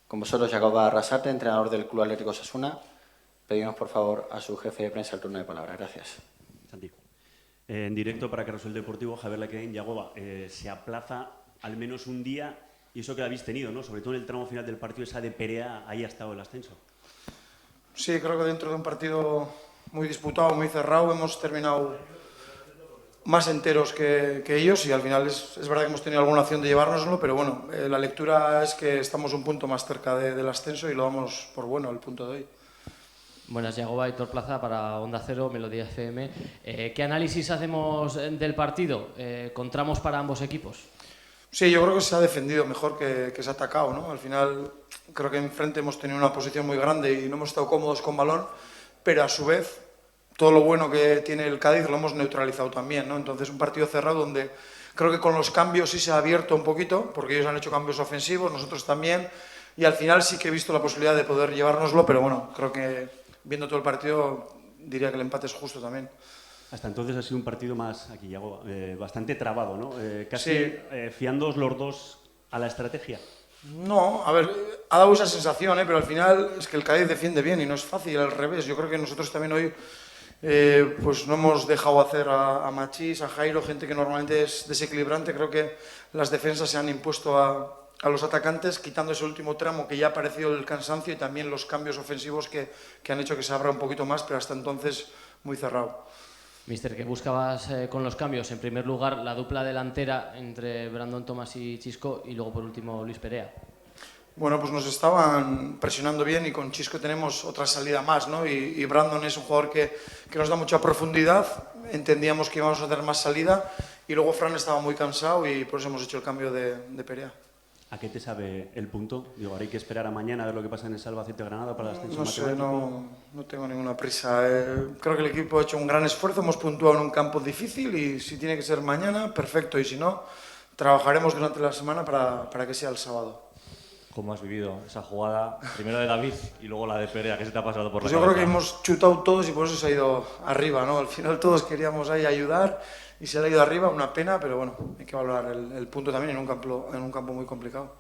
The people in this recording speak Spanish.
Con vosotros, Yagoba Arrasate, entrenador del Club Atlético Osasuna. Pedimos, por favor, a su jefe de prensa el turno de palabra. Gracias. Santi. En directo para Carrusel Deportivo, Javier Laquén, Yagoba, se aplaza al menos un día, y eso que lo habéis tenido, ¿no? Sobre todo en el tramo final del partido, esa de Perea, ahí ha estado el ascenso. Sí, creo que dentro de un partido muy disputado, muy cerrado, hemos terminado más enteros que ellos y al final es verdad que hemos tenido alguna opción de llevárnoslo, pero bueno, la lectura es que estamos un punto más cerca del ascenso y lo damos por bueno el punto de hoy. Buenas, Yagoba, Aitor Plaza para Onda Cero, Melodía FM. ¿Qué análisis hacemos del partido? ¿Encontramos para ambos equipos? Sí, yo creo que se ha defendido mejor que se ha atacado, ¿no? Al final creo que enfrente hemos tenido una posición muy grande y no hemos estado cómodos con balón, pero a su vez todo lo bueno que tiene el Cádiz lo hemos neutralizado también, ¿no? Entonces un partido cerrado donde creo que con los cambios sí se ha abierto un poquito, porque ellos han hecho cambios ofensivos, nosotros también, y al final sí que he visto la posibilidad de poder llevárnoslo, pero bueno, creo que viendo todo el partido diría que el empate es justo también. Hasta entonces ha sido un partido más, aquí Yagoba, bastante trabado, ¿no? Casi Sí. fiándoos los dos a la estrategia. No, a ver, ha dado esa sensación, pero al final es que el Cádiz defiende bien y no es fácil, al revés. Yo creo que nosotros también hoy pues no hemos dejado hacer a Machís, a Jairo, gente que normalmente es desequilibrante. Creo que las defensas se han impuesto a los atacantes, quitando ese último tramo que ya ha aparecido el cansancio y también los cambios ofensivos que han hecho que se abra un poquito más, pero hasta entonces muy cerrado. Mister, ¿qué buscabas con los cambios? En primer lugar, la dupla delantera entre Brandon Thomas y Chisco y luego, por último, Luis Perea. Bueno, pues nos estaban presionando bien y con Chisco tenemos otra salida más, ¿no? Y Brandon es un jugador que nos da mucha profundidad, entendíamos que íbamos a tener más salida y luego Fran estaba muy cansado y por eso hemos hecho el cambio de Perea. ¿A qué te sabe el punto? Digo, ahora hay que esperar a mañana a ver lo que pasa en el Albacete-Granada para el ascenso No sé, matemático. no tengo ninguna prisa. Creo que el equipo ha hecho un gran esfuerzo, hemos puntuado en un campo difícil y si tiene que ser mañana, perfecto. Y si no, trabajaremos durante la semana para que sea el sábado. ¿Cómo has vivido esa jugada, primero de David y luego la de Perea? ¿Qué se te ha pasado por Pues la yo cabeza? creo que hemos chutado todos y por eso se ha ido arriba, ¿no? Al final todos queríamos ahí ayudar y se ha ido arriba, una pena, pero bueno, hay que valorar el punto también en un campo muy complicado.